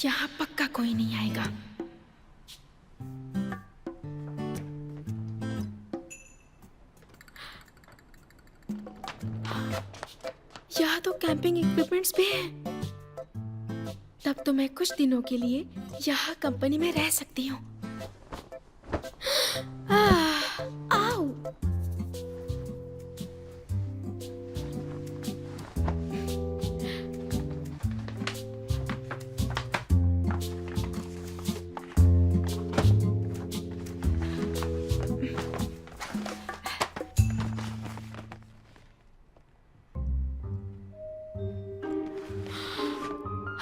यहाँ पक्का कोई नहीं आएगा। यहाँ तो कैंपिंग इक्विपमेंट्स भी हैं। तब तो मैं कुछ दिनों के लिए यहाँ कंपनी में रह सकती हूँ। आओ।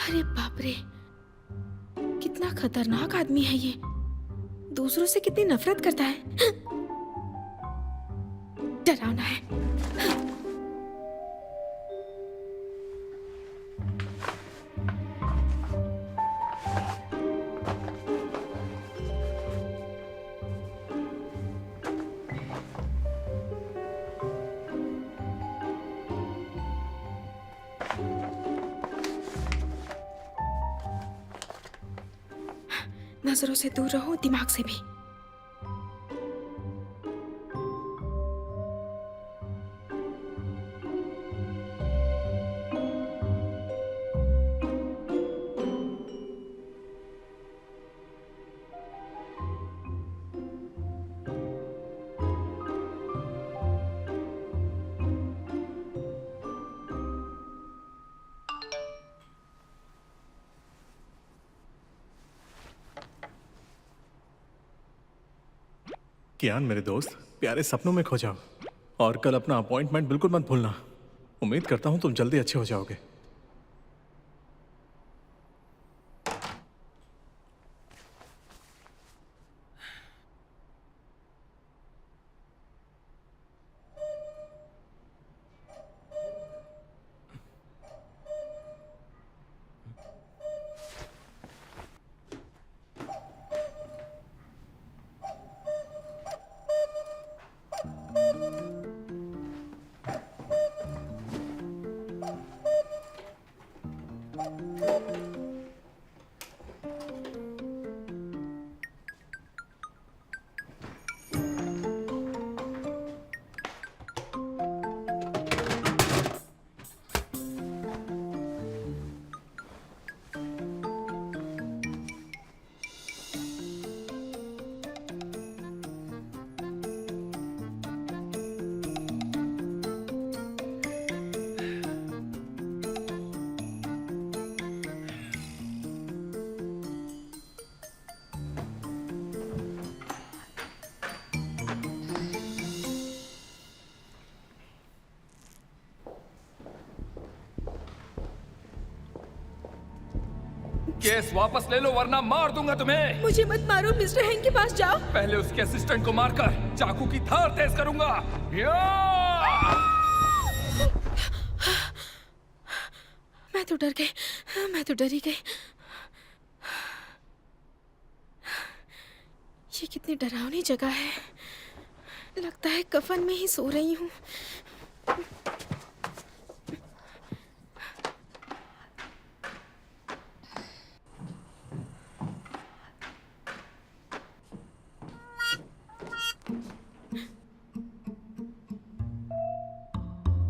अरे बाप रे, कितना खतरनाक आदमी है ये। दूसरों से कितनी नफरत करता है। डरावना है। नजरों से दूर रहो, दिमाग से भी। कियान मेरे दोस्त, प्यारे सपनों में खो जाओ और कल अपना अपॉइंटमेंट बिल्कुल मत भूलना। उम्मीद करता हूँ तुम जल्दी अच्छे हो जाओगे। केस वापस ले लो वरना मार दूंगा तुम्हें। मुझे मत मारो, मिस्टर हेंग के पास जाओ। पहले उसके असिस्टेंट को मारकर चाकू की धार तेज करूंगा। मैं तो डर गई, मैं तो डरी गई। ये कितनी डरावनी जगह है। लगता है कफन में ही सो रही हूँ।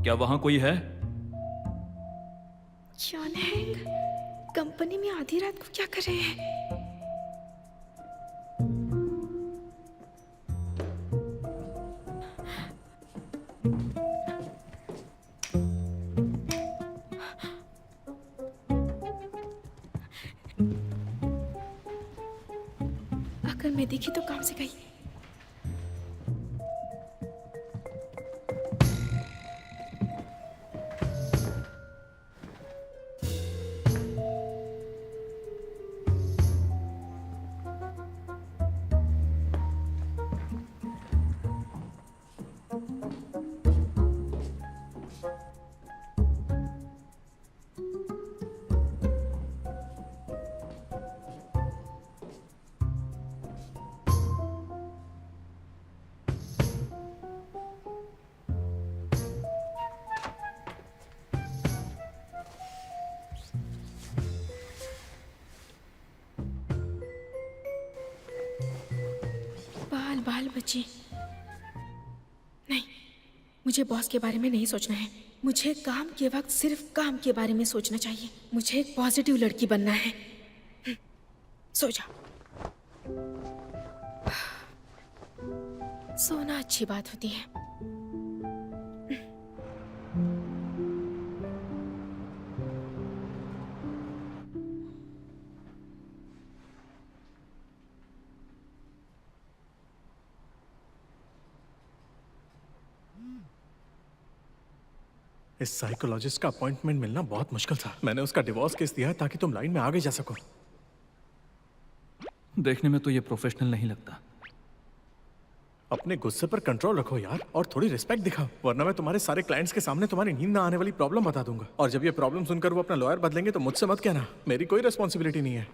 क्या वहां कोई है? जॉन हेंग कंपनी में आधी रात को क्या कर रहे हैं? अगर मैं दिखी तो काम से गई। अच्छी। नहीं, मुझे बॉस के बारे में नहीं सोचना है। मुझे काम के वक्त सिर्फ काम के बारे में सोचना चाहिए। मुझे एक पॉजिटिव लड़की बनना है। सो जा। सोना अच्छी बात होती है। इस साइकोलॉजिस्ट का अपॉइंटमेंट मिलना बहुत मुश्किल था। मैंने उसका डिवोर्स केस दिया है ताकि तुम लाइन में आगे जा सको। देखने में तो ये प्रोफेशनल नहीं लगता। अपने गुस्से पर कंट्रोल रखो यार, और थोड़ी रिस्पेक्ट दिखाओ, वरना मैं तुम्हारे सारे क्लाइंट्स के सामने तुम्हारी नींद ना आने वाली प्रॉब्लम बता दूंगा। और जब ये प्रॉब्लम सुनकर वो अपना लॉयर बदलेंगे तो मुझसे मत कहना, मेरी कोई रिस्पॉन्सिबिलिटी नहीं है।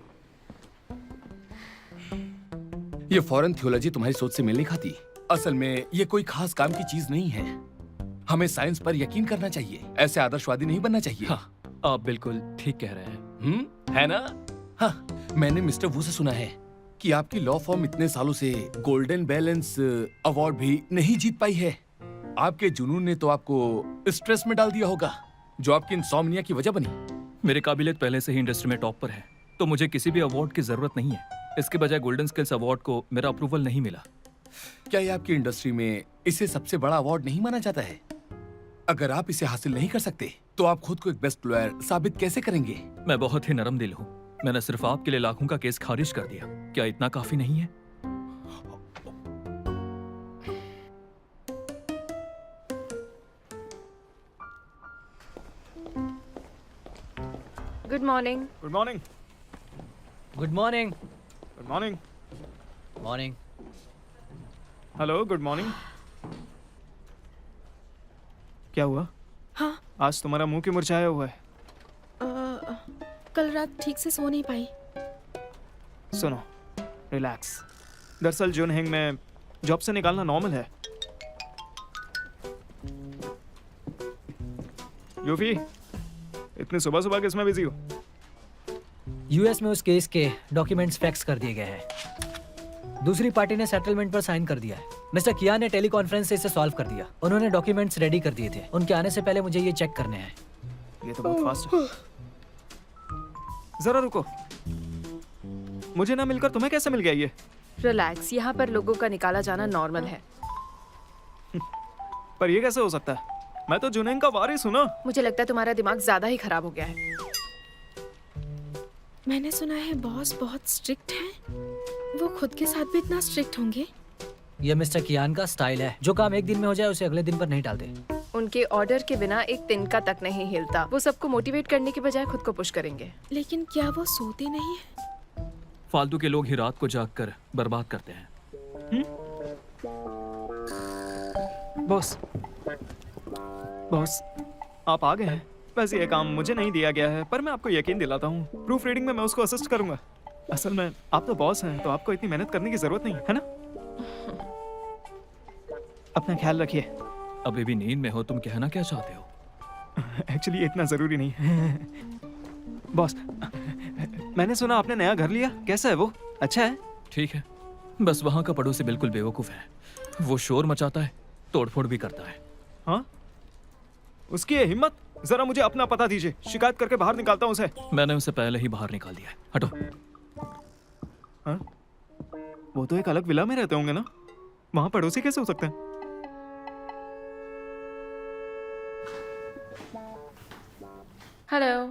ये फॉरेन थियोलॉजी तुम्हारी सोच से मेल नहीं खाती। असल में ये कोई खास काम की चीज नहीं है। हमें साइंस पर यकीन करना चाहिए। ऐसे आदर्शवादी नहीं बनना चाहिए। हाँ, आप बिल्कुल ठीक कह रहे हैं। है ना? हाँ, मैंने मिस्टर वू से सुना है कि आपकी लॉ फॉर्म इतने सालों से गोल्डन बैलेंस अवार्ड भी नहीं जीत पाई है। आपके जुनून ने तो आपको स्ट्रेस में डाल दिया होगा, जो आपकी इंसोम्निया की वजह बनी। मेरी काबिलियत पहले से ही इंडस्ट्री में टॉप पर है, तो मुझे किसी भी अवार्ड की जरूरत नहीं है। इसके बजाय गोल्डन स्किल्स अवार्ड को मेरा अप्रूवल नहीं मिला। क्या ये आपकी इंडस्ट्री में इसे सबसे बड़ा अवार्ड नहीं माना जाता है? अगर आप इसे हासिल नहीं कर सकते तो आप खुद को एक बेस्ट लॉयर साबित कैसे करेंगे? मैं बहुत ही नरम दिल हूँ। मैंने सिर्फ आपके लिए लाखों का केस खारिज कर दिया। क्या इतना काफी नहीं है? Good morning. Good morning. Good morning. Good morning. Morning. Hello, good morning. क्या हुआ? हाँ, आज तुम्हारा मुंह क्यों मुरझाया हुआ है? कल रात ठीक से सो नहीं पाई। सुनो, रिलैक्स। दरअसल जुनहिंग में जॉब से निकालना नॉर्मल है। यूफी, इतनी सुबह सुबह किसमें बिजी हो? यूएस में उस केस के डॉक्यूमेंट्स फैक्स कर दिए गए हैं। दूसरी पार्टी ने सेटलमेंट पर साइन कर दिया है। मिस्टर कियान ने टेलीकॉन्फ्रेंस से इसे सॉल्व कर दिया। उन्होंने डॉक्यूमेंट्स रेडी कर दिए थे। उनके आने से पहले मुझे ये चेक करने हैं। ये तो बहुत फास्ट है। जरा रुको, मुझे ना मिलकर तुम्हें कैसे मिल गया ये? रिलैक्स, यहाँ पर लोगों का निकाला जाना नॉर्मल है। पर ये कैसे हो सकता है? मैं तो जुनहिंग का वारिस हूं ना। मुझे लगता है तुम्हारा दिमाग ज्यादा ही खराब हो गया है। मैंने सुना है बॉस बहुत स्ट्रिक्ट हैं। वो खुद के साथ भी इतना स्ट्रिक्ट होंगे? यह मिस्टर कियान का स्टाइल है। जो काम एक दिन में हो जाए उसे अगले दिन पर नहीं टालते। उनके ऑर्डर के बिना एक तिनका तक नहीं हिलता। वो सबको मोटिवेट करने के बजाय खुद को पुश करेंगे। लेकिन क्या वो सोते नहीं है? फालतू के लोग ही रात को जाग कर बर्बाद करते हैं। बॉस, बॉस, आप आ गए हैं। वैसे ये काम मुझे नहीं दिया गया है, पर मैं आपको यकीन दिलाता हूँ, प्रूफ रीडिंग में मैं उसको असिस्ट करूंगा। असल में आप तो बॉस हैं, तो आपको इतनी मेहनत करने की जरूरत नहीं है ना? अपना ख्याल रखिए। अभी भी नींद में हो, तुम कहना क्या चाहते हो? एक्चुअली इतना जरूरी नहीं है। बॉस, मैंने सुना आपने नया घर लिया। कैसा है वो? अच्छा है? ठीक है, बस वहां का पड़ोसी बिल्कुल बेवकूफ है। वो शोर मचाता है, तोड़फोड़ भी करता है। हाँ, उसकी ये हिम्मत। जरा मुझे अपना पता दीजिए, शिकायत करके बाहर निकालता हूँ उसे। मैंने उसे पहले ही बाहर निकाल दिया है। हटो। हाँ? वो तो एक अलग विला में रहते होंगे ना? वहां पड़ोसी कैसे हो सकते हैं? हेलो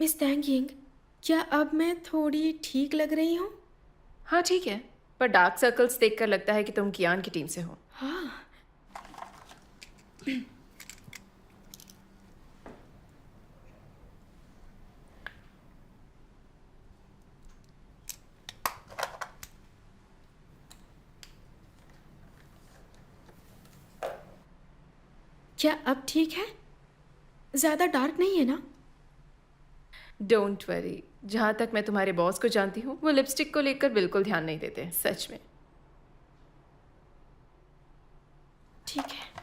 मिस टैंग यिंग, क्या अब मैं थोड़ी ठीक लग रही हूँ? हाँ ठीक है, पर डार्क सर्कल्स देखकर लगता है कि तुम कियान की टीम से हो। हाँ। क्या अब ठीक है? ज्यादा डार्क नहीं है ना? डोंट वरी, जहाँ तक मैं तुम्हारे बॉस को जानती हूँ, वो लिपस्टिक को लेकर बिल्कुल ध्यान नहीं देते। सच में। ठीक है।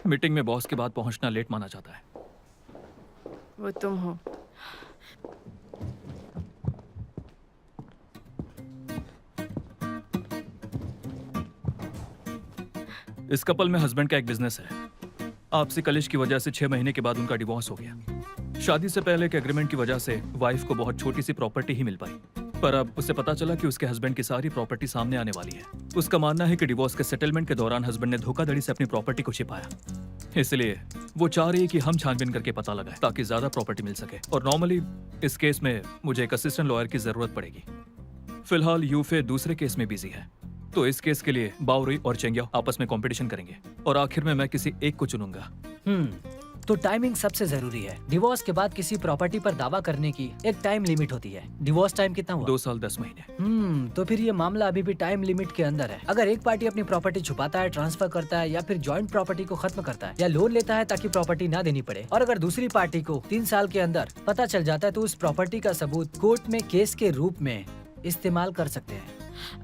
मीटिंग में बॉस के बाद पहुंचना लेट माना जाता है। वो तुम हो। इस कपल में हस्बैंड का एक बिजनेस है। आपसी कलिश की वजह से 6 महीने के बाद उनका डिवोर्स हो गया। शादी से पहले के एग्रीमेंट की वजह से वाइफ को बहुत छोटी सी प्रॉपर्टी ही मिल पाई, पर अब उसे पता चला कि उसके हस्बैंड की सारी प्रॉपर्टी सामने आने वाली है। उसका मानना है कि डिवोर्स के सेटलमेंट के दौरान हस्बैंड ने धोखाधड़ी से अपनी प्रॉपर्टी को छिपाया, इसलिए वो चाह रही है कि हम छानबीन करके पता लगाएं ताकि ज्यादा प्रॉपर्टी मिल सके। और नॉर्मली इस केस में मुझे एक असिस्टेंट लॉयर की जरूरत पड़ेगी। फिलहाल यूफे दूसरे केस में बिजी है, तो इस केस के लिए बाउरी और चेंगिया आपस में कंपटीशन करेंगे और आखिर में मैं किसी एक को चुनूंगा। तो टाइमिंग सबसे जरूरी है। डिवोर्स के बाद किसी प्रॉपर्टी पर दावा करने की एक टाइम लिमिट होती है। डिवोर्स टाइम कितना हुआ? 2 साल 10 महीने। तो फिर ये मामला अभी भी टाइम लिमिट के अंदर है। अगर एक पार्टी अपनी प्रॉपर्टी छुपाता है, ट्रांसफर करता है या फिर जॉइंट प्रॉपर्टी को खत्म करता है या लोन लेता है ताकि प्रॉपर्टी ना देनी पड़े, और अगर दूसरी पार्टी को 3 साल के अंदर पता चल जाता है, तो उस प्रॉपर्टी का सबूत कोर्ट में केस के रूप में इस्तेमाल कर सकते हैं।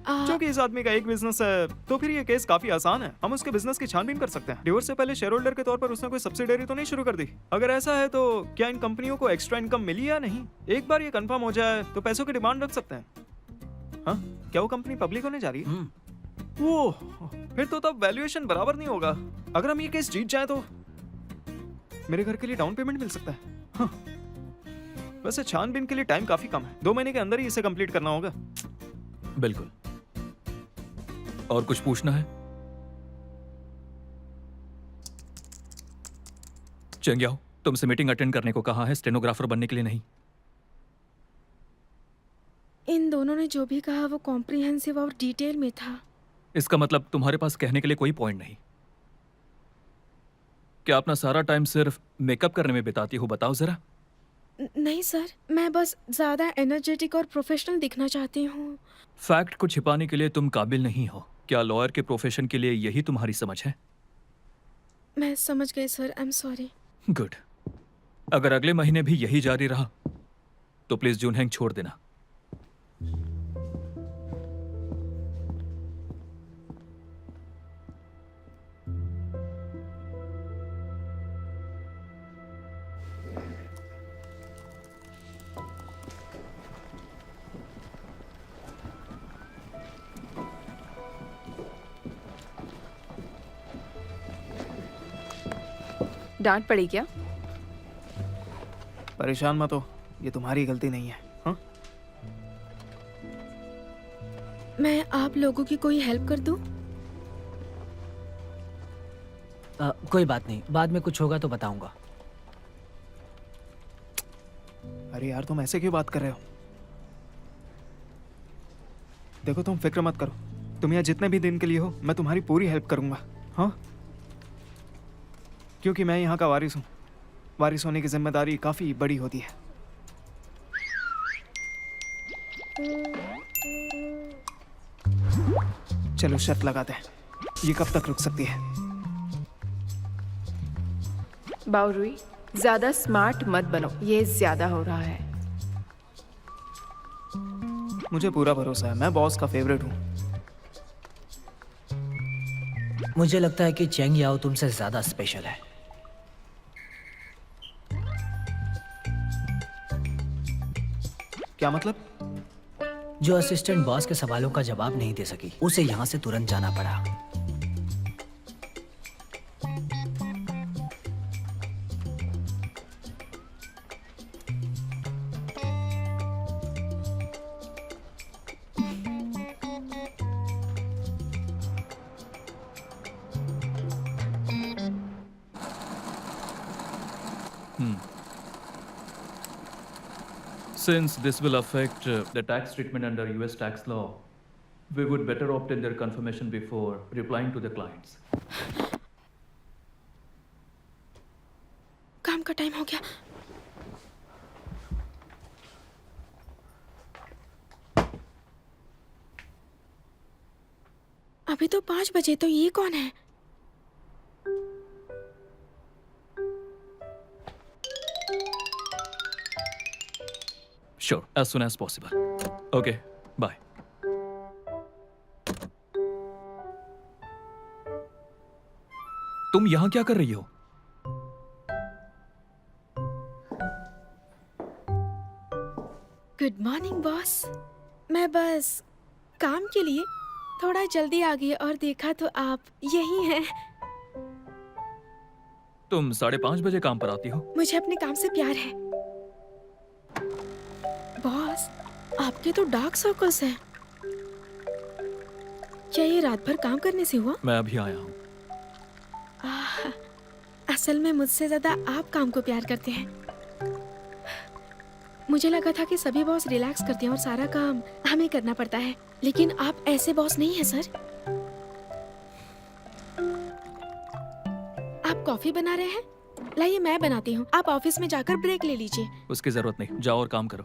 क्योंकि इस आदमी का एक बिजनेस है, तो फिर ये केस काफी आसान है। हम उसके बिजनेस की छानबीन कर सकते हैं। डिवोर्स से पहले शेयर होल्डर के तौर पर उसने कोई सब्सिडरी तो नहीं शुरू कर दी? अगर ऐसा है तो क्या इन कंपनियों को एक्स्ट्रा इनकम मिली या नहीं? एक बार ये कंफर्म हो जाए तो पैसों की डिमांड रख सकते हैं। हाँ, क्या वो कंपनी पब्लिक होने जा रही है? वो फिर तो तब वैल्यूएशन बराबर नहीं होगा। अगर हम ये केस जीत जाए तो मेरे घर के लिए डाउन पेमेंट मिल सकता है। हाँ। वैसे छानबीन के लिए टाइम काफी कम है, 2 महीने के अंदर ही इसे कंप्लीट करना होगा। बिल्कुल। और कुछ पूछना है? चेंगियाओ, तुमसे मीटिंग अटेंड करने को कहा है, स्टेनोग्राफर बनने के लिए नहीं। इन दोनों ने जो भी कहा वो कॉम्प्रिहेंसिव और डिटेल में था। इसका मतलब तुम्हारे पास कहने के लिए कोई पॉइंट नहीं। क्या अपना सारा टाइम सिर्फ मेकअप करने में बिताती हो? बताओ जरा। नहीं सर, मैं बस ज्यादा एनर्जेटिक और प्रोफेशनल दिखना चाहती हूँ। फैक्ट को छिपाने के लिए तुम काबिल नहीं हो। क्या लॉयर के प्रोफेशन के लिए यही तुम्हारी समझ है? मैं समझ गई sir, I am sorry. Good. अगर अगले महीने भी यही जारी रहा तो प्लीज जूनहेंग छोड़ देना। डांट पड़ी क्या? परेशान मत हो, ये तुम्हारी गलती नहीं है। हाँ? मैं आप लोगों की कोई हेल्प कर दूं? कोई बात नहीं, बाद में कुछ होगा तो बताऊंगा। अरे यार, तुम ऐसे क्यों बात कर रहे हो? देखो, तुम फिक्र मत करो। तुम यहाँ जितने भी दिन के लिए हो, मैं तुम्हारी पूरी हेल्प करूंगा। हाँ, क्योंकि मैं यहाँ का वारिस हूँ। वारिस होने की जिम्मेदारी काफी बड़ी होती है। चलो शर्त लगाते हैं, ये कब तक रुक सकती है? बाउरुई, ज्यादा स्मार्ट मत बनो, ये ज्यादा हो रहा है। मुझे पूरा भरोसा है, मैं बॉस का फेवरेट हूँ। मुझे लगता है कि चेंग याओ तुमसे ज्यादा स्पेशल है। क्या मतलब? जो असिस्टेंट बॉस के सवालों का जवाब नहीं दे सकी, उसे यहाँ से तुरंत जाना पड़ा। Since this will affect the tax treatment under US tax law, we would better obtain their confirmation before replying to the clients. काम का टाइम हो गया। अभी तो 5 बजे, तो ये कौन है? Sure, as soon as possible. Okay, bye. तुम यहाँ क्या कर रही हो? Good morning boss. मैं बस काम के लिए थोड़ा जल्दी आ गई और देखा तो आप यही हैं। तुम 5:30 बजे काम पर आती हो? मुझे अपने काम से प्यार है। बॉस, आपके तो डार्क सर्कल्स हैं। क्या ये रात भर काम करने से हुआ? मैं अभी आया हूँ। असल में मुझसे ज्यादा आप काम को प्यार करते हैं। मुझे लगा था कि सभी बॉस रिलैक्स करते हैं और सारा काम हमें करना पड़ता है, लेकिन आप ऐसे बॉस नहीं हैं सर। आप कॉफी बना रहे हैं? लाइए मैं बनाती हूँ। आप ऑफिस में जाकर ब्रेक ले लीजिए। उसकी जरूरत नहीं, जाओ और काम करो।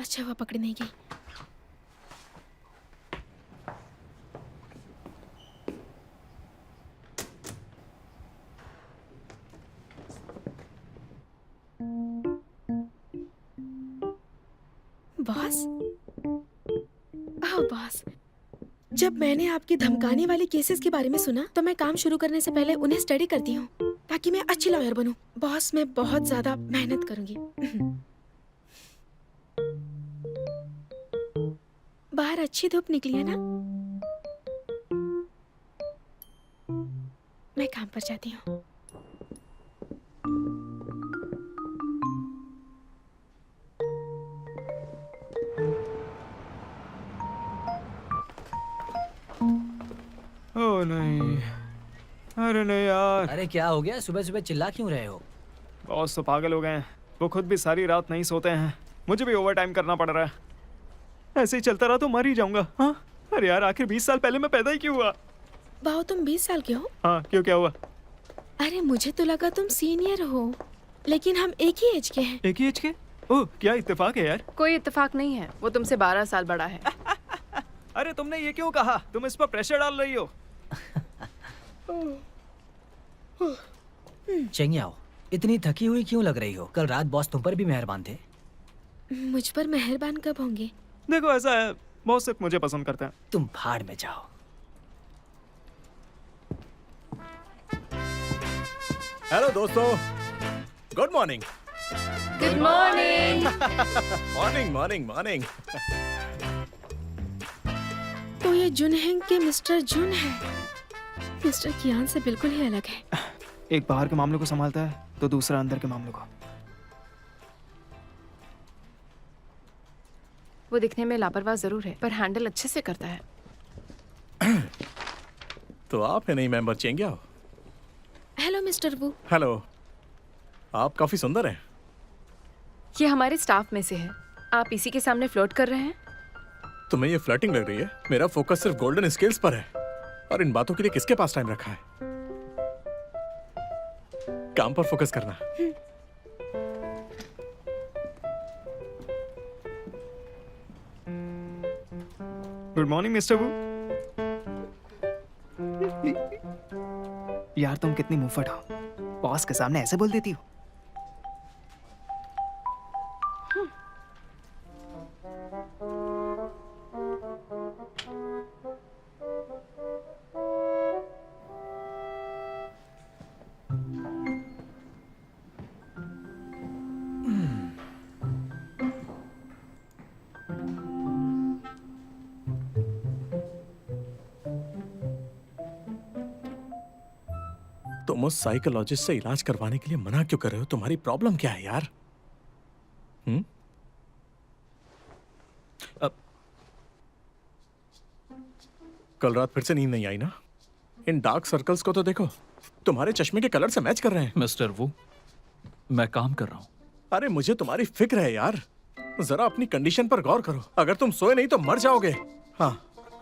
अच्छा हुआ पकड़ नहीं गई। बॉस, ओह बॉस, जब मैंने आपकी धमकाने वाले केसेस के बारे में सुना तो मैं काम शुरू करने से पहले उन्हें स्टडी करती हूँ ताकि मैं अच्छी लॉयर बनूं। बॉस, मैं बहुत ज्यादा मेहनत करूंगी। बाहर अच्छी धूप निकली है ना? मैं काम पर जाती हूँ। ओह नहीं, अरे नहीं यार। अरे क्या हो गया? सुबह सुबह चिल्ला क्यों रहे हो? बॉस तो पागल हो गए हैं। वो खुद भी सारी रात नहीं सोते हैं। मुझे भी ओवर टाइम करना पड़ रहा है। ऐसे ही चलता रहा तो मर ही जाऊंगा। हाँ, अरे यार, आखिर 20 साल पहले मैं पैदा ही क्यों हुआ? बाओ, तुम 20 साल के हो? हाँ, क्यों, क्या हुआ? अरे मुझे तो लगा तुम सीनियर हो, लेकिन हम एक ही एज के हैं। एक ही एज के? ओह, क्या इत्तेफाक है यार। कोई इत्तेफाक नहीं है, वो तुमसे 12 साल बड़ा है। अरे तुमने ये क्यों कहा? तुम इस पर प्रेशर डाल रही हो। चेंगियाओ, इतनी थकी हुई क्यों लग रही हो? कल रात बॉस तुम पर भी मेहरबान थे। मुझ पर मेहरबान कब होंगे? देखो, ऐसा है, बॉस सिर्फ मुझे पसंद करते हैं। तुम भाड़ में जाओ। हेलो दोस्तों, good morning. Good morning. Morning morning morning. तो ये जुनहेंग के मिस्टर जुन है। मिस्टर कियान से बिल्कुल ही अलग है। एक बाहर के मामले को संभालता है तो दूसरा अंदर के मामले को। वो दिखने में लापरवाह जरूर है, पर हैंडल अच्छे से करता है। तो आप है नई मेंबर चेंगियाओ। हेलो मिस्टर वू। हेलो, आप काफी सुंदर हैं। ये हमारे स्टाफ में से है। आप इसी के सामने फ्लोट कर रहे हैं? तुम्हें ये फ्लर्टिंग लग रही है? मेरा फोकस सिर्फ गोल्डन स्किल्स पर है, और इन बातों के लिए किसके पास टाइम रखा है? काम पर फोकस करना। गुड मॉर्निंग मिस्टर वू। यार, तुम कितनी मुंहफट हो। बॉस के सामने ऐसे बोल देती हो। तुम उस साइकोलॉजिस्ट से इलाज करवाने के लिए मना क्यों कर रहे हो? तुम्हारी प्रॉब्लम क्या है यार? अब कल रात फिर से नींद नहीं आई ना? इन डार्क सर्कल्स को तो देखो, तुम्हारे चश्मे के कलर से मैच कर रहे हैं। मिस्टर वू, मैं काम कर रहा हूँ। अरे मुझे तुम्हारी फिक्र है यार। जरा अपनी कंडीशन पर गौर करो। अगर तुम सोए नहीं तो मर जाओगे। हाँ,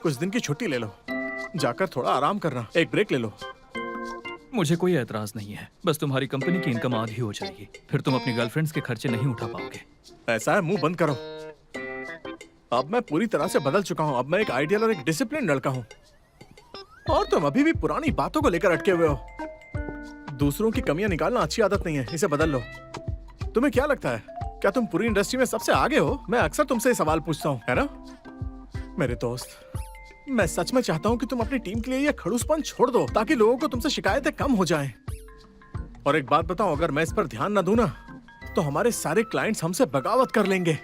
कुछ दिन की छुट्टी ले लो। जाकर थोड़ा आराम करना, एक ब्रेक ले लो। मुझे कोई एतराज नहीं है, बस तुम्हारी कंपनी की इनकम आधी हो जाएगी, फिर तुम अपनी गर्लफ्रेंड्स के खर्चे नहीं उठा पाओगे। ऐसा है, मुंह बंद करो। अब मैं पूरी तरह से बदल चुका हूँ। अब मैं एक आइडियल और एक डिसिप्लिन लड़का हूँ, और तुम अभी भी पुरानी बातों को लेकर अटके हुए हो। दूसरों की कमियां निकालना अच्छी आदत नहीं है, इसे बदल लो। तुम्हें क्या लगता है, क्या तुम पूरी इंडस्ट्री में सबसे आगे हो? मैं अक्सर तुमसे ये सवाल पूछता हूँ, है ना मेरे दोस्त? मैं सच में चाहता हूँ कि तुम अपनी टीम के लिए ये खड़ूसपन छोड़ दो, ताकि लोगों को तुमसे शिकायतें कम हो जाएं। और एक बात बताऊं, अगर मैं इस पर ध्यान न दूं ना, तो हमारे सारे क्लाइंट्स हमसे बगावत कर लेंगे।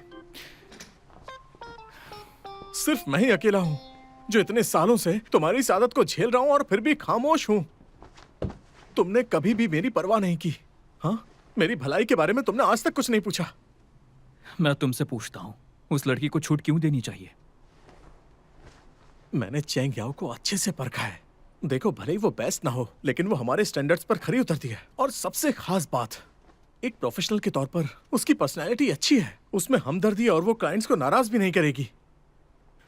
सिर्फ मैं ही अकेला हूं जो इतने सालों से तुम्हारी इस आदत को झेल रहा हूं, और फिर भी खामोश हूं। तुमने कभी भी मेरी परवाह नहीं की। हाँ, मेरी भलाई के बारे में तुमने आज तक कुछ नहीं पूछा। मैं तुमसे पूछता हूँ, उस लड़की को छूट क्यों देनी चाहिए? मैंने चेंग याओ को अच्छे से परखा है। देखो, भले ही वो बेस्ट ना हो, लेकिन वो हमारे स्टैंडर्ड्स पर खरी उतरती है। और सबसे खास बात, एक प्रोफेशनल के तौर पर उसकी पर्सनैलिटी अच्छी है, उसमें हमदर्दी है, और वो क्लाइंट्स को नाराज भी नहीं करेगी।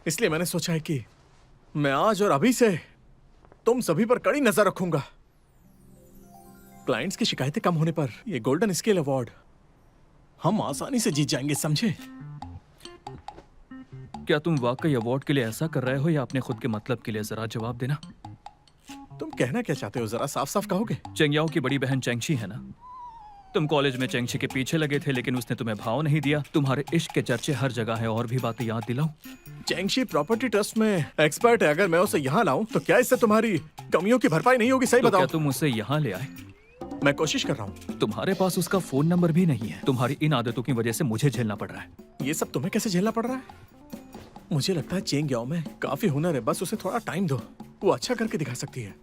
इसलिए मैंने सोचा है कि मैं आज और अभी से तुम सभी पर कड़ी नजर रखूंगा। क्लाइंट्स की शिकायतें कम होने पर ये गोल्डन स्केल अवार्ड हम आसानी से जीत जाएंगे, समझे? क्या तुम वाकई अवार्ड के लिए ऐसा कर रहे हो, या अपने खुद के मतलब के लिए? जरा जवाब देना। तुम कहना क्या चाहते हो, जरा साफ साफ कहोगे? चेंगयाओ की बड़ी बहन चेंगशी है ना? तुम कॉलेज में चेंगशी के पीछे लगे थे, लेकिन उसने तुम्हें भाव नहीं दिया। तुम्हारे इश्क के चर्चे हर जगह है, और भी बातें याद दिलाऊं? चेंगशी प्रॉपर्टी ट्रस्ट में एक्सपर्ट है। अगर मैं उसे यहाँ लाऊं तो क्या इससे तुम्हारी कमियों की भरपाई नहीं होगी? सही तो बताओ। क्या तुम उसे यहाँ ले आए? मैं कोशिश कर रहा हूँ। तुम्हारे पास उसका फोन नंबर भी नहीं है। तुम्हारी इन आदतों की वजह से मुझे झेलना पड़ रहा है। ये सब तुम्हें कैसे झेलना पड़ रहा है? मुझे लगता है चेंग याओ में काफी हुनर है, बस उसे थोड़ा टाइम दो, वो अच्छा करके दिखा सकती है।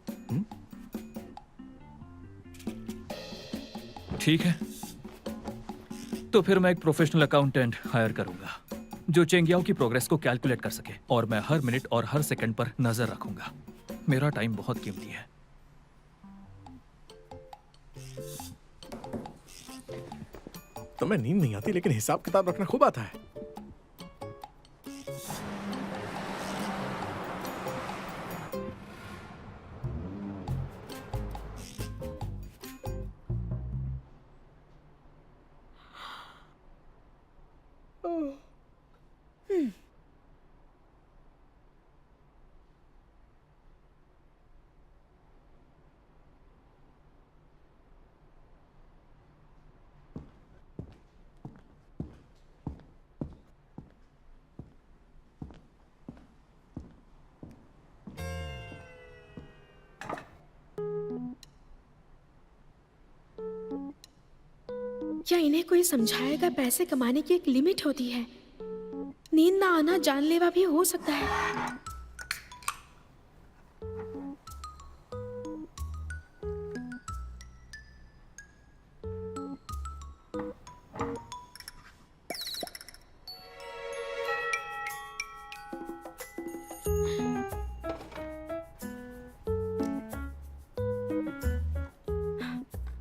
ठीक है, तो फिर मैं एक प्रोफेशनल अकाउंटेंट हायर करूंगा जो चेंगयाओ की प्रोग्रेस को कैलकुलेट कर सके, और मैं हर मिनट और हर सेकंड पर नजर रखूंगा। मेरा टाइम बहुत कीमती है। तुम्हें नींद नहीं आती, लेकिन हिसाब किताब रखना खूब आता है। क्या इन्हें कोई समझाएगा? पैसे कमाने की एक लिमिट होती है। नींद ना आना जानलेवा भी हो सकता है।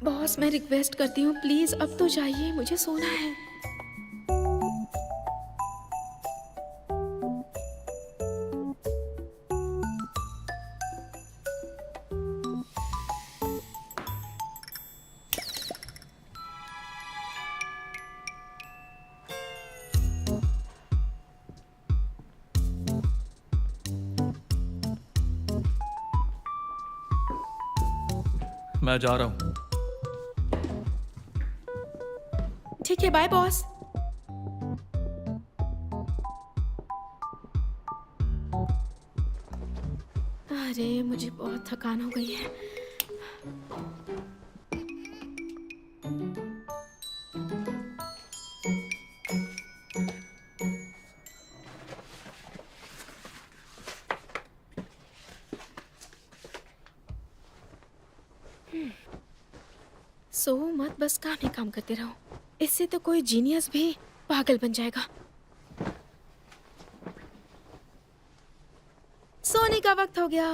बॉस, मैं रिक्वेस्ट करती हूँ, प्लीज अब तो जाइए, मुझे सोना है। मैं जा रहा हूं। ठीक है, बाय बॉस। अरे मुझे बहुत थकान हो गई है। सो मत, बस काम ही काम करते रहो। इससे तो कोई जीनियस भी पागल बन जाएगा। सोने का वक्त हो गया।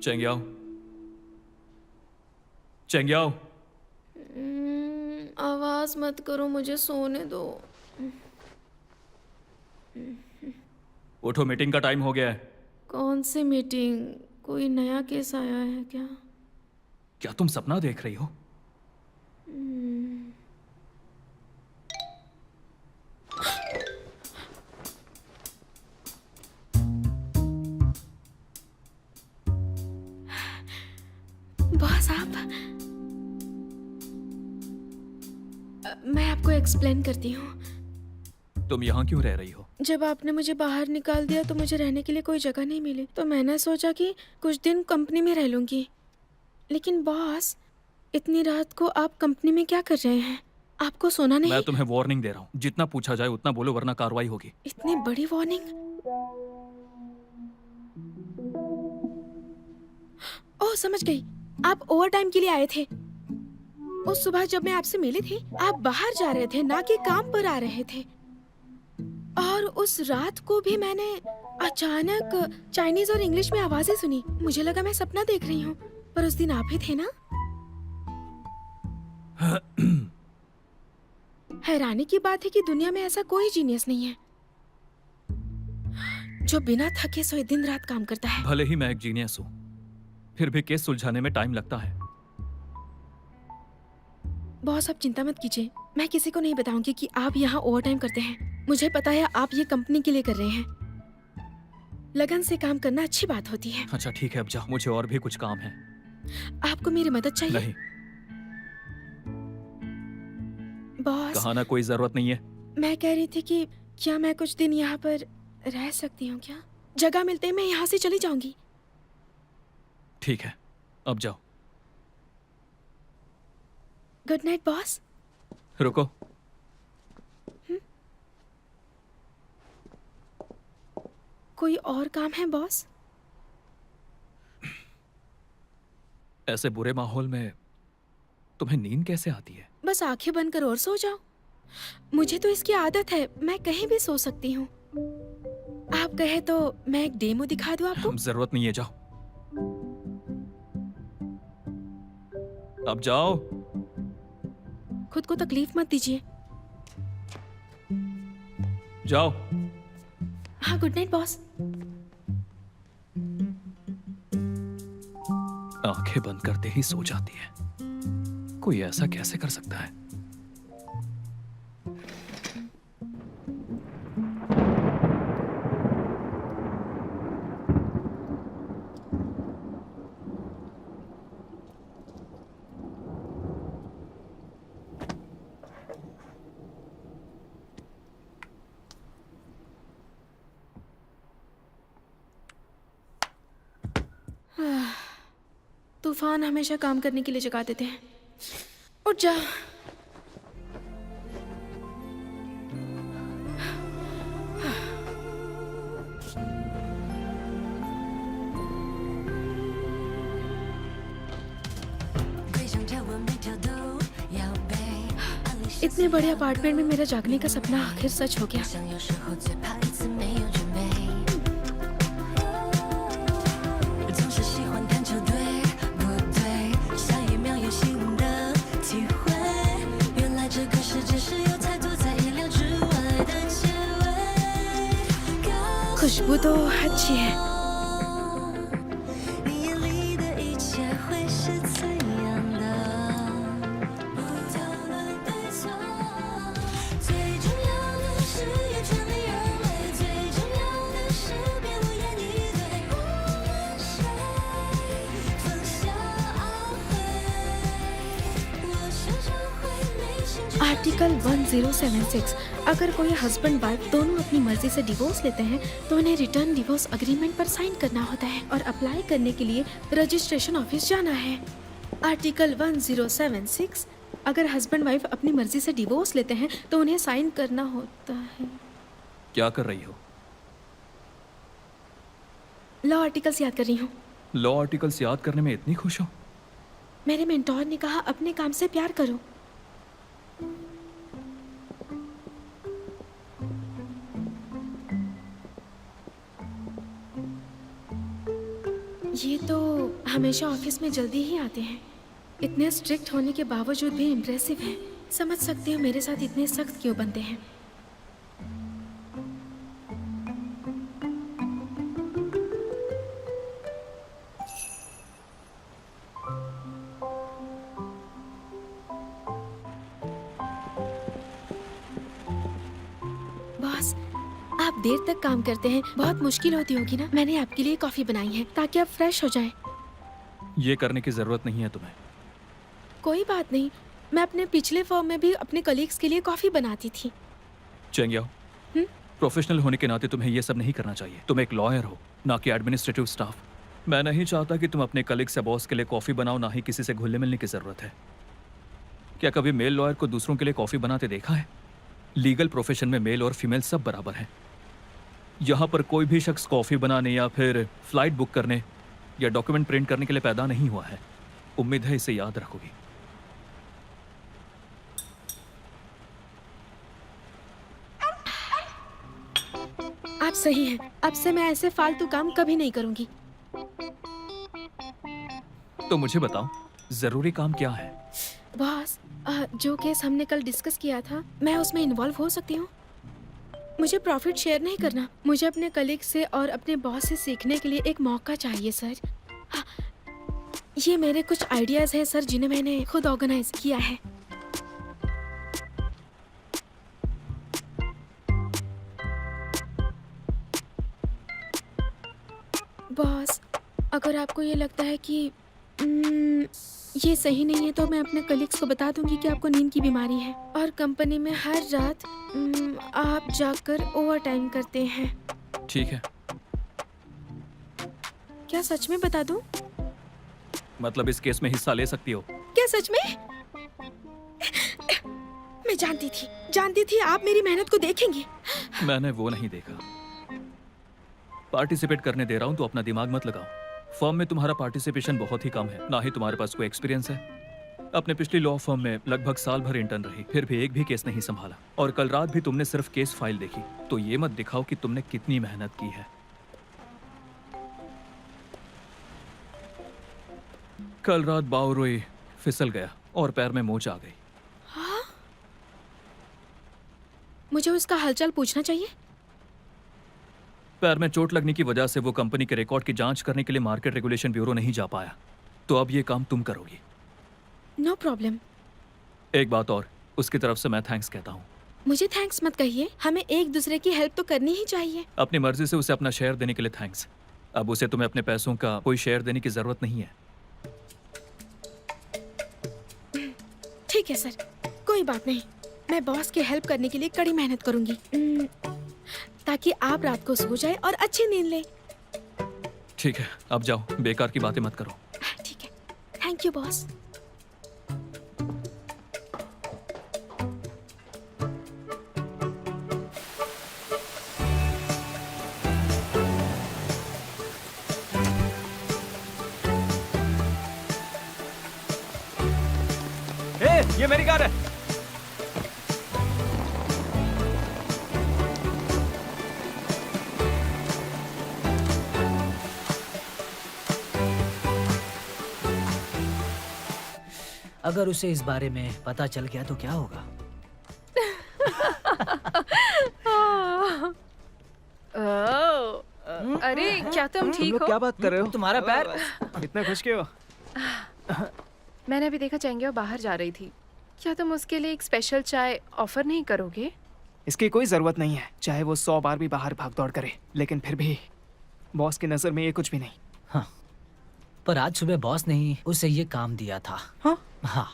चेंग्याओ, चेंग्याओ, आवाज मत करो, मुझे सोने दो। उठो, मीटिंग का टाइम हो गया है। कौन सी मीटिंग? कोई नया केस आया है क्या? क्या तुम सपना देख रही हो? बॉस आप, मैं आपको एक्सप्लेन करती हूँ। तुम यहाँ क्यों रह रही हो? जब आपने मुझे बाहर निकाल दिया तो मुझे रहने के लिए कोई जगह नहीं मिली, तो मैंने सोचा कि कुछ दिन कंपनी में रह लूंगी। लेकिन बॉस, इतनी रात को आप कंपनी में क्या कर रहे हैं? आपको सोना नहीं? मैं तुम्हें वार्निंग दे रहा हूँ, जितना पूछा जाए उतना बोलो वरना कार्रवाई होगी। इतनी बड़ी वार्निंग? ओह समझ गई, आप ओवर टाइम के लिए आए थे। उस सुबह जब मैं आपसे मिली थी, आप बाहर जा रहे थे, ना कि काम पर आ रहे थे। और उस रात को भी मैंने अचानक चाइनीज और इंग्लिश में आवाजें सुनी। मुझे लगा मैं सपना देख रही हूँ, पर उस दिन आप ही थे ना? हैरानी की बात है कि दुनिया में ऐसा कोई जीनियस नहीं है जो बिना थके सोए दिन रात काम करता है। भले ही मैं एक जीनियस हूँ, फिर भी केस सुलझाने में टाइम लगता है। बॉस आप चिंता मत कीजिए, मैं किसी को नहीं बताऊंगी कि आप यहाँ ओवर टाइम करते हैं। मुझे पता है आप ये कंपनी के लिए कर रहे हैं। लगन से काम करना अच्छी बात होती है। अच्छा ठीक है, अब जाओ, मुझे और भी कुछ काम है। आपको मेरी मदद चाहिए? नहीं, बॉस कहा ना कोई जरूरत नहीं है। मैं कह रही थी कि क्या मैं कुछ दिन यहाँ पर रह सकती हूँ क्या? जगह मिलते ही मैं यहाँ से चली जाऊंगी। ठीक है, अब जाओ। Good night boss. रुको, कोई और काम है बॉस? ऐसे बुरे माहौल में तुम्हें नींद कैसे आती है? बस आंखें बंद कर और सो जाओ। मुझे तो इसकी आदत है, मैं कहीं भी सो सकती हूँ। आप कहे तो मैं एक डेमो दिखा दूँ आपको? जरूरत नहीं है, जाओ। अब जाओ। खुद को तकलीफ मत दीजिए। जाओ। हाँ गुड नाइट बॉस। आंखें बंद करते ही सो जाती है। कोई ऐसा कैसे कर सकता है? तूफान हमेशा काम करने के लिए जगा देते हैं। उठ जा। इतने बड़े अपार्टमेंट में मेरा जागने का सपना आखिर सच हो गया। खुशबू तो अच्छी है। आर्टिकल 1076, अगर कोई हस्बैंड वाइफ दोनों अपनी मर्जी से डिवोर्स लेते हैं तो उन्हें रिटर्न डिवोर्स अग्रीमेंट पर साइन करना होता है और अप्लाई करने के लिए रजिस्ट्रेशन ऑफिस जाना है। आर्टिकल 1076, अगर हस्बैंड वाइफ अपनी मर्जी से डिवोर्स लेते हैं तो उन्हें साइन करना होता है। क्या कर रही हो? लॉ आर्टिकल्स याद कर रही हूँ। लॉ आर्टिकल्स याद करने में इतनी खुश हो? मेरे मेंटोर ने कहा अपने काम से प्यार करो। ये तो हमेशा ऑफिस में जल्दी ही आते हैं। इतने स्ट्रिक्ट होने के बावजूद भी इम्प्रेसिव हैं। समझ सकते हो मेरे साथ इतने सख्त क्यों बनते हैं। बॉस, आप देर तक काम करते हैं, बहुत मुश्किल होती होगी ना। मैंने आपके लिए कॉफी बनाई है ताकि आप फ्रेश हो जाएं। ये करने की जरूरत नहीं है तुम्हें। कोई बात नहीं, मैं अपने पिछले फर्म में भी अपने कलीग्स के लिए कॉफी बनाती थी। चेंगियाओ, प्रोफेशनल होने के नाते तुम्हें ये सब नहीं करना चाहिए। तुम एक लॉयर हो, ना कि एडमिनिस्ट्रेटिव स्टाफ। मैं नहीं चाहता कि तुम अपने कलीग से बॉस के लिए कॉफी बनाओ, ना ही किसी से घुलने मिलने की जरूरत है। क्या कभी मेल लॉयर को दूसरों के लिए कॉफी बनाते देखा है? लीगल प्रोफेशन में मेल और फीमेल सब बराबर हैं। यहाँ पर कोई भी शख्स कॉफी बनाने या फिर फ्लाइट बुक करने या डॉक्यूमेंट प्रिंट करने के लिए पैदा नहीं हुआ है। उम्मीद है इसे याद रखोगी। आप सही हैं। अब से मैं ऐसे फालतू काम कभी नहीं करूंगी। तो मुझे बताओ, जरूरी काम क्या है? बॉस, जो केस हमने कल डिस्कस किया था, मैं उसमें इन्वॉल्व हो सकती हूँ? मुझे प्रॉफिट शेयर नहीं करना। मुझे अपने कलीग से और अपने बॉस से सीखने के लिए एक मौका चाहिए सर। हाँ, ये मेरे कुछ आइडियाज हैं सर, जिन्हें मैंने खुद ऑर्गेनाइज किया है। बॉस, अगर आपको ये लगता है कि ये सही नहीं है तो मैं अपने कलीग्स को बता दूंगी कि आपको नींद की बीमारी है और कंपनी में हर रात आप जाकर ओवर टाइम करते हैं। ठीक है, क्या सच में बता दूं? मतलब इस केस में हिस्सा ले सकती हो? क्या सच में? मैं जानती थी आप मेरी मेहनत को देखेंगे। मैंने वो नहीं देखा। पार्टिसिपेट करने दे रहा हूं तो अपना दिमाग मत लगाओ। फर्म में तुम्हारा पार्टिसिपेशन बहुत ही कम है, ना ही तुम्हारे पास कोई एक्सपीरियंस है। अपने पिछली लॉ फर्म में लगभग साल भर इंटर्न रही, फिर भी एक भी केस नहीं संभाला। और कल रात भी तुमने सिर्फ केस फाइल देखी, तो ये मत दिखाओ कि तुमने कितनी मेहनत की है। कल रात बावरोई फिसल गया और पैर में मोच आ गई। हाँ? मुझे उसका हालचाल पूछना चाहिए। पैर में चोट लगने की वजह से वो कंपनी के रिकॉर्ड की जांच करने के लिए मार्केट रेगुलेशन ब्यूरो नहीं जा पाया, तो अब ये काम तुम करोगी। No problem. एक बात और, उसकी तरफ से मैं थैंक्स कहता हूँ। मुझे थैंक्स मत कहिए, हमें एक दूसरे की हेल्प तो करनी ही चाहिए। अपनी मर्जी से उसे अपना शेयर देने के लिए थैंक्स। अब उसे तुम्हें अपने पैसों का कोई शेयर देने की जरूरत नहीं है। ठीक है सर, कोई बात नहीं। मैं बॉस की हेल्प करने के लिए कड़ी मेहनत करूंगी, ताकि आप रात को सो जाए और अच्छी नींद ले। ठीक है, अब जाओ, बेकार की बातें मत करो। ठीक है, थैंक यू बॉस। ये मेरी कार है। अगर उसे इस बारे में पता चल गया तो क्या होगा? अरे क्या तुम ठीक हो? क्या बात कर रहे हो? तुम्हारा पैर। इतना खुश क्यों? मैंने अभी देखा चेंगिया बाहर जा रही थी। क्या तुम उसके लिए एक स्पेशल चाय ऑफर नहीं करोगे? इसकी कोई जरूरत नहीं है, चाहे वो 100 बार भी बाहर भाग दौड़ करे, लेकिन फिर भी बॉस की नजर में ये कुछ भी नहीं। हाँ, पर आज सुबह बॉस ने ही उसे ये काम दिया था। हाँ? हाँ,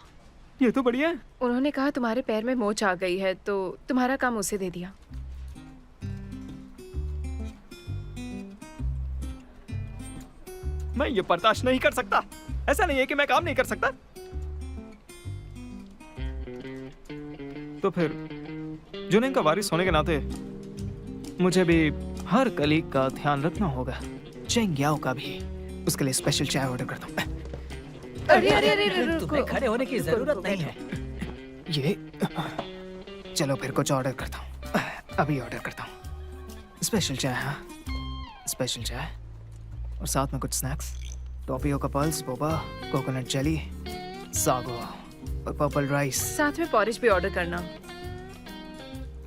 ये तो बढ़िया है। उन्होंने कहा तुम्हारे पैर में मोच आ गई है, तो तुम्हारा काम उसे दे दिया। मैं ये बर्दाश्त नहीं कर सकता। ऐसा नहीं है कि मैं काम नहीं कर सकता। तो फिर जुनैन का वारिस होने के नाते मुझे भी हर कलीग का ध्यान रखना होगा। चेंगियाओ का भी। उसके लिए स्पेशल चाय ऑर्डर करता हूँ। अरे अरे अरे अरे, तुम्हें रुको। खड़े होने की जरूरत नहीं है। ये चलो फिर कुछ ऑर्डर करता हूँ। अभी ऑर्डर करता हूँ। स्पेशल चाय। हाँ, स्पेशल चाय और साथ में कुछ स्नैक्स। टोपियो का pulse, Boba, coconut jelly, sago और पर्पल राइस। साथ में पॉरेज भी ऑर्डर करना।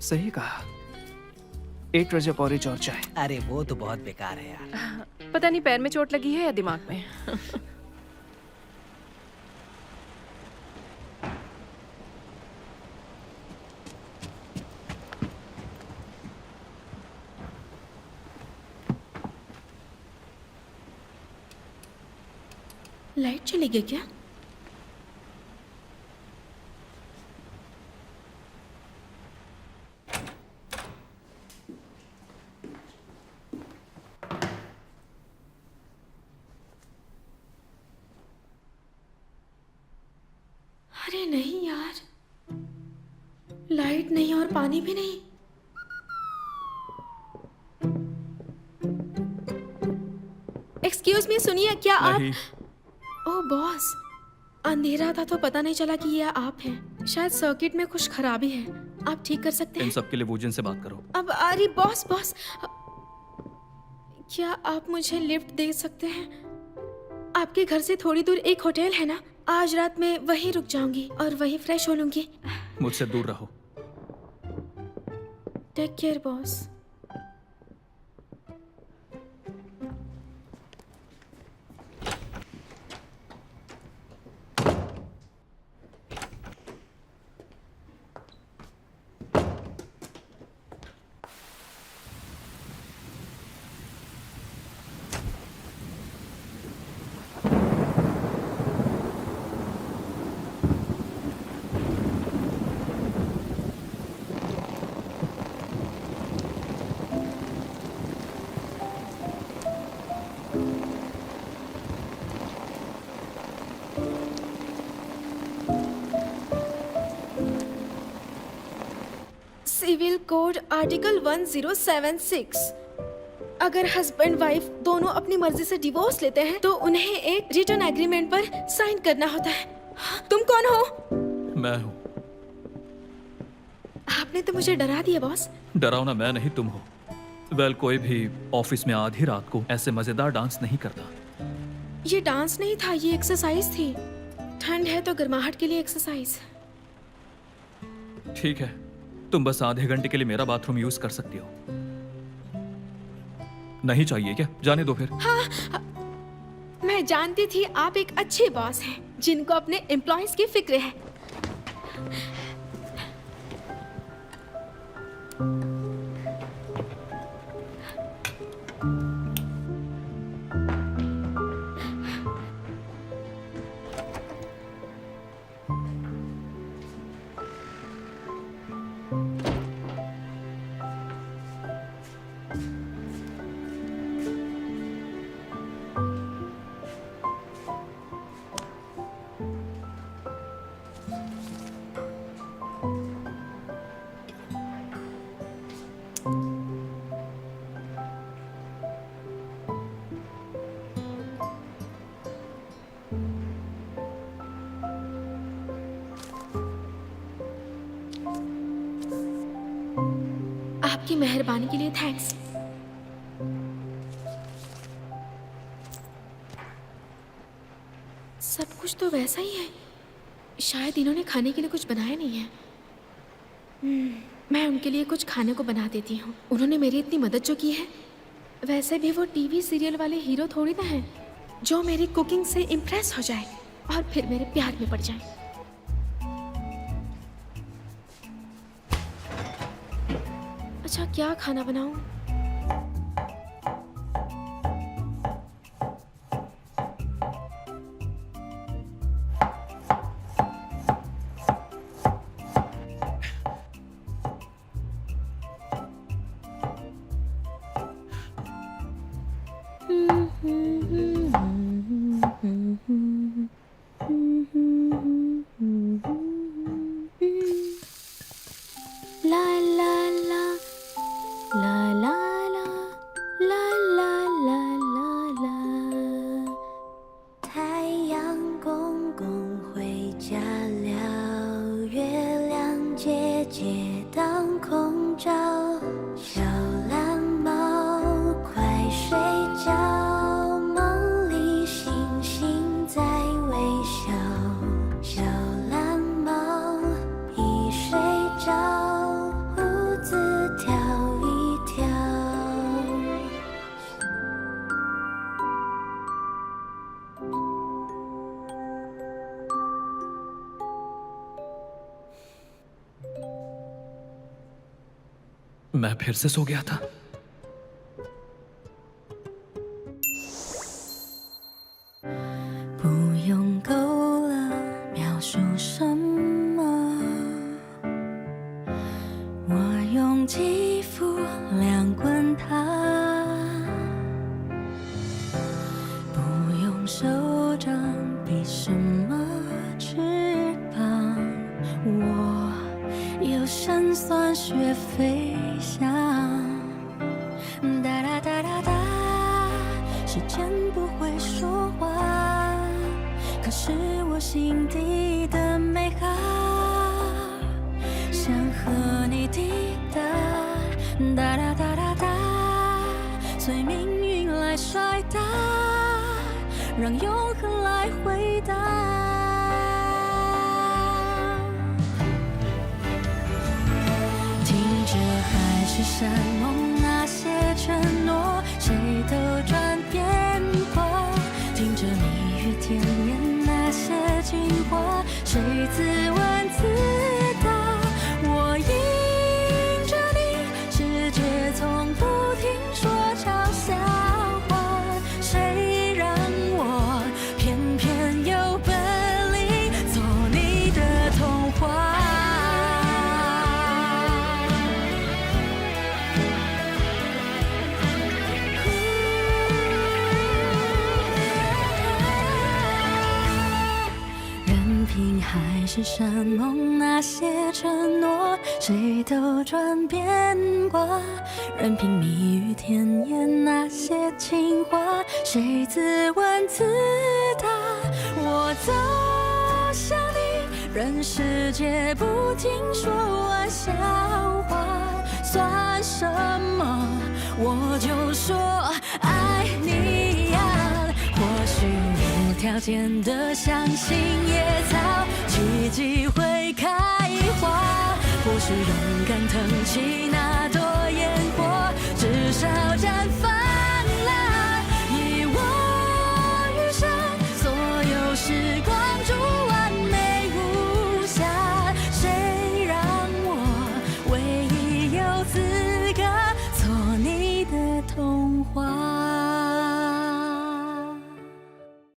सही कहा। 8 रजे पॉरेज और चाय। अरे वो तो बहुत बेकार है यार। पता नहीं पैर में चोट लगी है या दिमाग में। लाइट चली गई क्या? अरे नहीं यार, लाइट नहीं और पानी भी नहीं। एक्सक्यूज मी, सुनिए, क्या आप? नहीं, ओह बॉस, अंधेरा था तो पता नहीं चला कि ये आप हैं। शायद सर्किट में कुछ खराबी है। आप ठीक कर सकते इन हैं? सब के लिए वूजन से बात करो। अब अरे बॉस बॉस, क्या आप मुझे लिफ्ट दे सकते हैं? आपके घर से थोड़ी दूर एक होटल है ना, आज रात में वहीं रुक जाऊंगी और वहीं फ्रेश हो लूंगी। मुझसे दूर रहो। Take care boss. Civil code article 1076। अगर हस्बैंड वाइफ दोनों अपनी मर्जी से डिवोर्स लेते हैं तो उन्हें एक रिटर्न एग्रीमेंट पर साइन करना होता है। तुम कौन हो? मैं हूँ। आपने तो मुझे डरा दिया बॉस। डरावना मैं नहीं, तुम हो। वेल, कोई भी ऑफिस में आधी रात को ऐसे मजेदार डांस नहीं करता। ये डांस नहीं था, ये एक्सरसाइज थी। ठंड है तो गर्माहट के लिए एक्सरसाइज। ठीक है, तुम बस आधे घंटे के लिए मेरा बाथरूम यूज कर सकती हो। नहीं चाहिए क्या? जाने दो फिर। मैं जानती थी आप एक अच्छे बॉस हैं जिनको अपने एम्प्लॉयज की फिक्र है। आपकी मेहरबानी के लिए थैंक्स। सब कुछ तो वैसा ही है। शायद इन्होंने खाने के लिए कुछ बनाया नहीं है। मैं उनके लिए कुछ खाने को बना देती हूँ। उन्होंने मेरी इतनी मदद जो की है। वैसे भी वो टीवी सीरियल वाले हीरो थोड़ी ना है जो मेरी कुकिंग से इम्प्रेस हो जाए और फिर मेरे प्यार में पड़ जाए। अच्छा, क्या खाना बनाऊं? La la la la la la la la la la la。太阳公公回家了，月亮姐姐当空照，小蓝猫快睡觉，梦里醒 मैं फिर से सो गया था।不用够了描述什么，我用肌肤量滚它，不用手掌比什么翅膀，我有神算学飞翔，哒哒哒哒哒，时间不会说话，可是我心底的美好，想和你抵达，哒哒哒哒哒，随命运来甩打，让永恒来回答。听着海誓山盟那些承诺，谁都转变过，听着蜜语甜言那些情话，谁自问自答。我迎着你，世界从不停说场笑话，谁让我偏偏有本领做你的童话。任凭海誓山盟那些承诺，谁都转变过，任凭蜜语甜言那些情话，谁自问自答。我走向你，任世界不停说玩笑话，算什么？我就说爱你呀。或许无条件的相信野草，奇迹会开花。或许勇敢腾起那